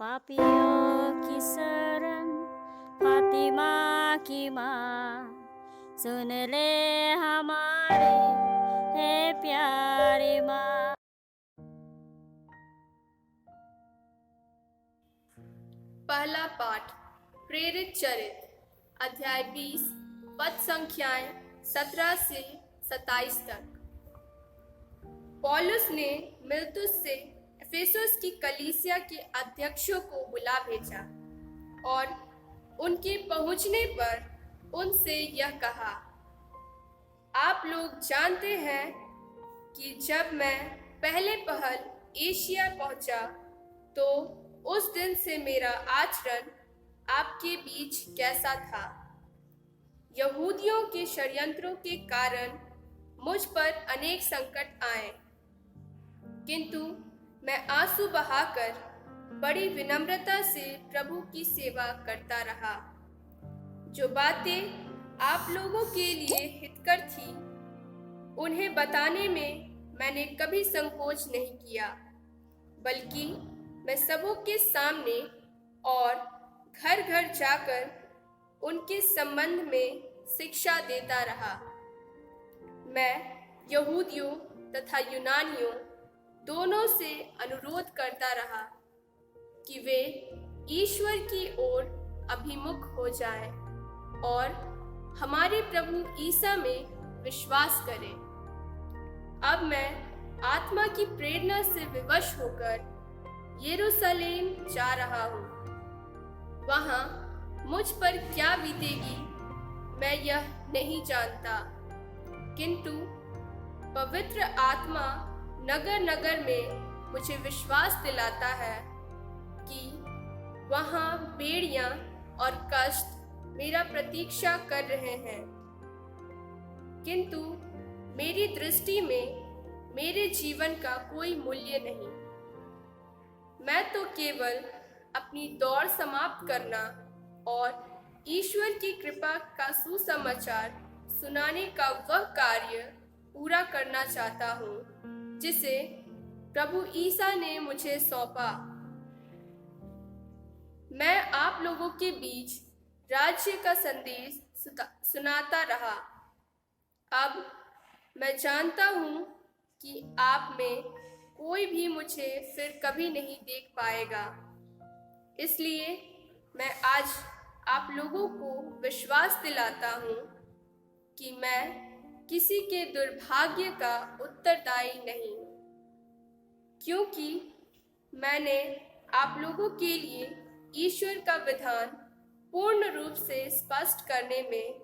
पापियों की शरण फातिमा की माँ, सुन ले हमारी है प्यारी माँ। पहला पाठ प्रेरित चरित्र अध्याय 20 पद संख्याएं 17 से 27 तक। पौलुस ने मिलतुस से एफेसुस की कलीसिया के अध्यक्षों को बुला भेजा और उनके पहुंचने पर उनसे यह कहा, आप लोग जानते हैं कि जब मैं पहले पहल एशिया पहुंचा तो उस दिन से मेरा आचरण आपके बीच कैसा था। यहूदियों के षड्यंत्रों के कारण मुझ पर अनेक संकट आए, किंतु मैं आंसू बहाकर बड़ी विनम्रता से प्रभु की सेवा करता रहा। जो बातें आप लोगों के लिए हितकर थी, उन्हें बताने में मैंने कभी संकोच नहीं किया, बल्कि मैं सबों के सामने और घर घर जाकर उनके संबंध में शिक्षा देता रहा। मैं यहूदियों तथा यूनानियों दोनों से अनुरोध करता रहा कि वे ईश्वर की ओर अभिमुख हो जाएं और हमारे प्रभु ईसा में विश्वास करें। अब मैं आत्मा की प्रेरणा से विवश होकर यरूशलेम जा रहा हूँ। वहाँ मुझ पर क्या बीतेगी मैं यह नहीं जानता, किंतु पवित्र आत्मा नगर नगर में मुझे विश्वास दिलाता है कि वहाँ बेड़ियाँ और कष्ट मेरा प्रतीक्षा कर रहे हैं, किंतु मेरी दृष्टि में मेरे जीवन का कोई मूल्य नहीं। मैं तो केवल अपनी दौड़ समाप्त करना और ईश्वर की कृपा का सुसमाचार सुनाने का वह कार्य पूरा करना चाहता हूँ जिसे प्रभु ईसा ने मुझे सौंपा। मैं आप लोगों के बीच राज्य का संदेश सुनाता रहा। अब मैं जानता हूँ कि आप में कोई भी मुझे फिर कभी नहीं देख पाएगा, इसलिए मैं आज आप लोगों को विश्वास दिलाता हूँ कि मैं किसी के दुर्भाग्य का उत्तरदायी नहीं, क्योंकि मैंने आप लोगों के लिए ईश्वर का विधान पूर्ण रूप से स्पष्ट करने में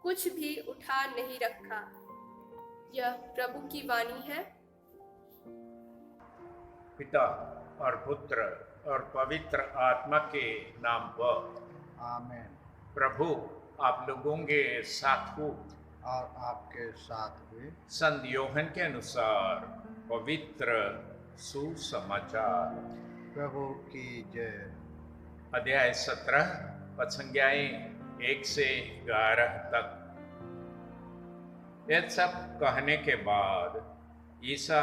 कुछ भी उठा नहीं रखा। यह प्रभु की वाणी है। पिता और पुत्र और पवित्र आत्मा के नाम पर आमीन। प्रभु आप लोगों के साथ हो और आपके साथ भी। संत योहन के अनुसार पवित्र सुसमाचार। प्रभु की जय। अध्याय 17 पद संख्याएं 1 से 11 तक। यह सब कहने के बाद ईसा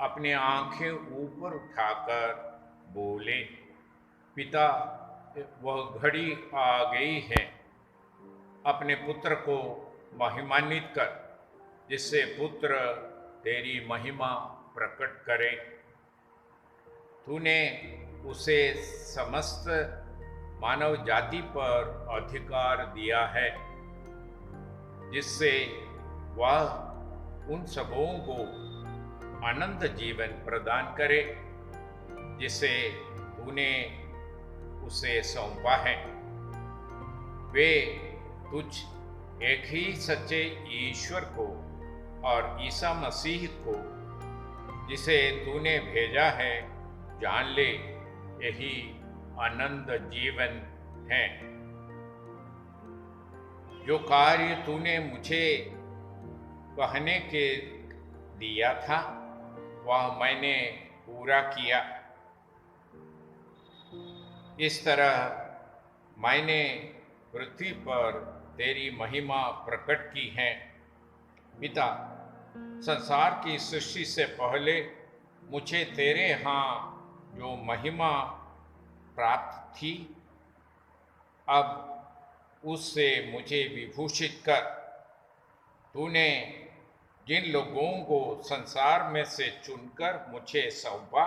अपने आंखें ऊपर उठाकर बोले, पिता वह घड़ी आ गई है, अपने पुत्र को महिमान्वित कर, जिससे पुत्र तेरी महिमा प्रकट करे। तूने उसे समस्त मानव जाति पर अधिकार दिया है, जिससे वह उन सबों को अनंत जीवन प्रदान करे जिसे तूने उसे सौंपा है। वे तुझ एक ही सच्चे ईश्वर को और ईसा मसीह को, जिसे तूने भेजा है, जान ले। यही अनंत जीवन है। जो कार्य तूने मुझे कहने के दिया था, वह मैंने पूरा किया। इस तरह मैंने पृथ्वी पर तेरी महिमा प्रकट की है। पिता, संसार की सृष्टि से पहले मुझे तेरे यहाँ जो महिमा प्राप्त थी, अब उससे मुझे विभूषित कर। तूने जिन लोगों को संसार में से चुनकर मुझे सौंपा,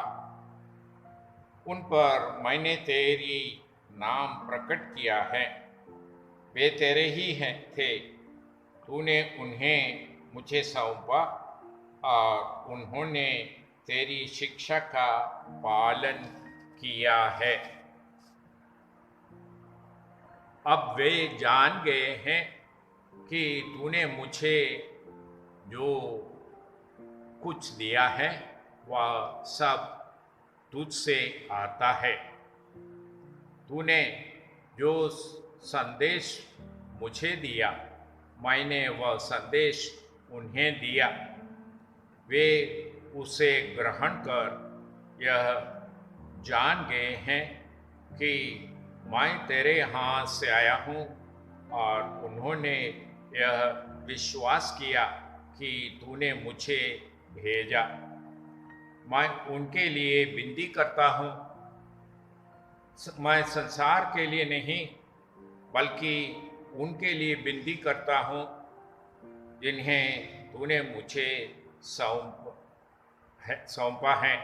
उन पर मैंने तेरी नाम प्रकट किया है। वे तेरे ही हैं थे। तूने उन्हें मुझे सौंपा और उन्होंने तेरी शिक्षा का पालन किया है। अब वे जान गए हैं कि तूने मुझे जो कुछ दिया है वह सब तुझसे आता है। तूने जो संदेश मुझे दिया, मैंने वह संदेश उन्हें दिया। वे उसे ग्रहण कर यह जान गए हैं कि मैं तेरे हाथ से आया हूँ, और उन्होंने यह विश्वास किया कि तूने मुझे भेजा। मैं उनके लिए विनती करता हूँ, मैं संसार के लिए नहीं बल्कि उनके लिए विनती करता हूँ जिन्हें तूने मुझे सौंपा है,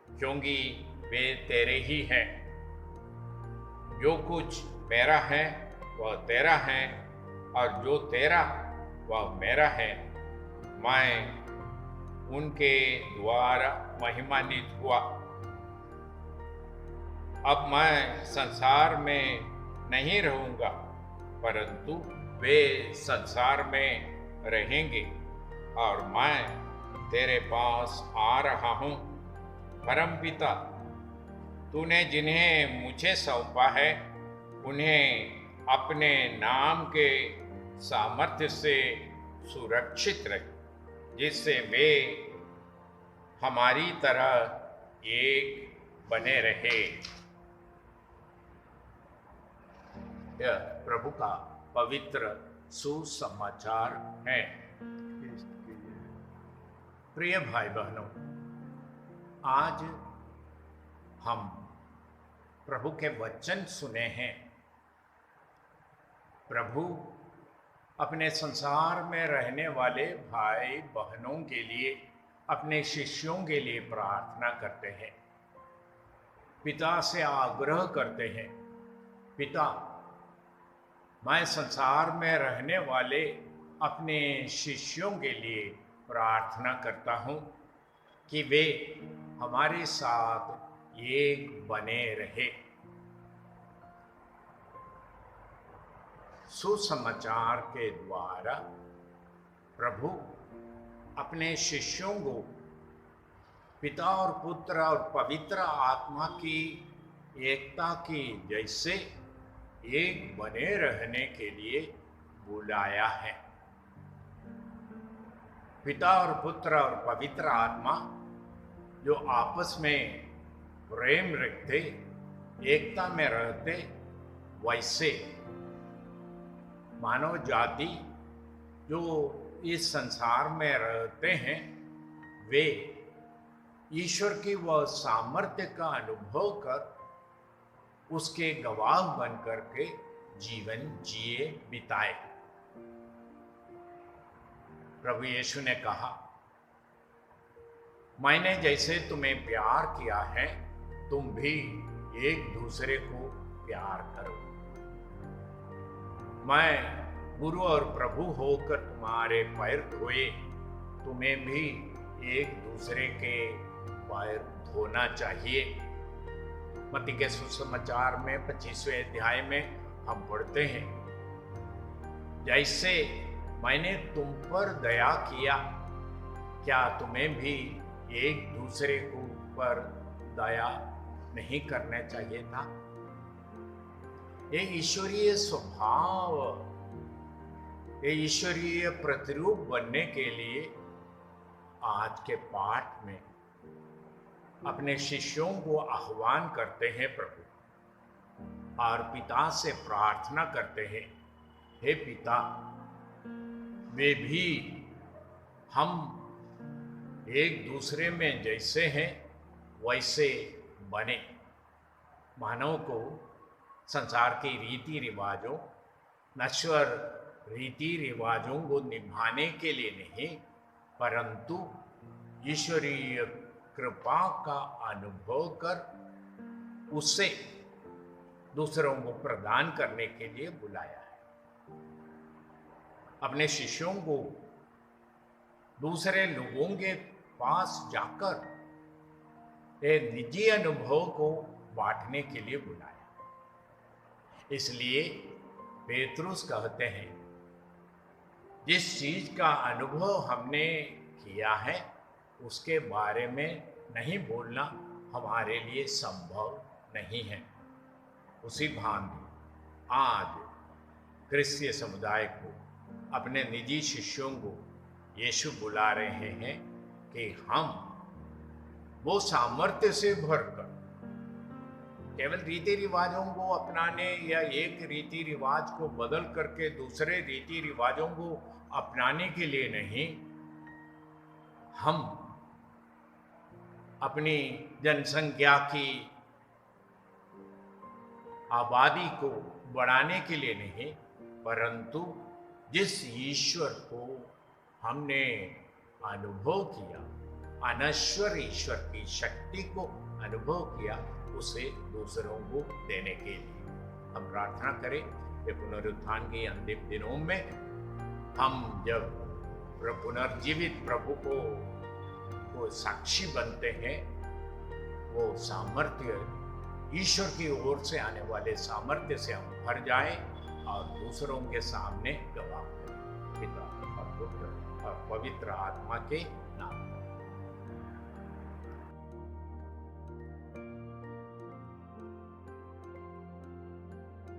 क्योंकि वे तेरे ही हैं। जो कुछ मेरा है वह तेरा है, और जो तेरा वह मेरा है। मैं उनके द्वारा महिमान्वित हुआ। अब मैं संसार में नहीं रहूँगा, परंतु वे संसार में रहेंगे, और मैं तेरे पास आ रहा हूँ। परमपिता, तूने जिन्हें मुझे सौंपा है, उन्हें अपने नाम के सामर्थ्य से सुरक्षित रख, जिससे वे हमारी तरह एक बने रहे। यह प्रभु का पवित्र सुसमाचार है। प्रिय भाई बहनों, आज हम प्रभु के वचन सुने हैं। प्रभु अपने संसार में रहने वाले भाई बहनों के लिए, अपने शिष्यों के लिए प्रार्थना करते हैं, पिता से आग्रह करते हैं, पिता, मैं संसार में रहने वाले अपने शिष्यों के लिए प्रार्थना करता हूँ कि वे हमारे साथ एक बने रहे। सुसमाचार के द्वारा प्रभु अपने शिष्यों को पिता और पुत्र और पवित्र आत्मा की एकता की जैसे एक बने रहने के लिए बुलाया है। पिता और पुत्र और पवित्र आत्मा जो आपस में प्रेम रखते, एकता में रहते, वैसे मानव जाति जो इस संसार में रहते हैं, वे ईश्वर की वह सामर्थ्य का अनुभव कर उसके गवाह बन करके जीवन जिए बिताए। प्रभु यीशु ने कहा, मैंने जैसे तुम्हें प्यार किया है, तुम भी एक दूसरे को प्यार करो। मैं गुरु और प्रभु होकर तुम्हारे पैर धोए, तुम्हें भी एक दूसरे के पैर धोना चाहिए। मत्ती के सुसमाचार में 25वें अध्याय में हम पढ़ते हैं, जैसे मैंने तुम पर दया किया, क्या तुम्हें भी एक दूसरे को पर दया नहीं करना चाहिए था? ये ईश्वरीय स्वभाव, ये ईश्वरीय प्रतिरूप बनने के लिए आज के पाठ में अपने शिष्यों को आह्वान करते हैं प्रभु, और पिता से प्रार्थना करते हैं, हे पिता, वे भी हम एक दूसरे में जैसे हैं वैसे बने। मानव को संसार के रीति रिवाजों, नश्वर रीति रिवाजों को निभाने के लिए नहीं, परंतु ईश्वरीय कृपा का अनुभव कर उससे दूसरों को प्रदान करने के लिए बुलाया है। अपने शिष्यों को दूसरे लोगों के पास जाकर एक निजी अनुभव को बांटने के लिए बुलाया। इसलिए पेतरुस कहते हैं, जिस चीज का अनुभव हमने किया है उसके बारे में नहीं बोलना हमारे लिए संभव नहीं है। उसी भांति आज क्रिस्तीय समुदाय को, अपने निजी शिष्यों को यीशु बुला रहे हैं कि हम वो सामर्थ्य से भरकर केवल रीति रिवाजों को अपनाने या एक रीति रिवाज को बदल करके दूसरे रीति रिवाजों को अपनाने के लिए नहीं, हम अपनी जनसंख्या की आबादी को बढ़ाने के लिए नहीं, परंतु जिस ईश्वर को हमने अनुभव किया, अनश्वर ईश्वर की शक्ति को अनुभव किया, उसे दूसरों को देने के लिए हम प्रार्थना करें कि पुनरुत्थान के अंतिम दिनों में हम जब पुनर्जीवित प्रभु को साक्षी बनते हैं, वो सामर्थ्य ईश्वर की ओर से आने वाले सामर्थ्य से हम भर जाएं और दूसरों के सामने गवाह करें। पिता और पुत्र और पवित्र आत्मा के नाम।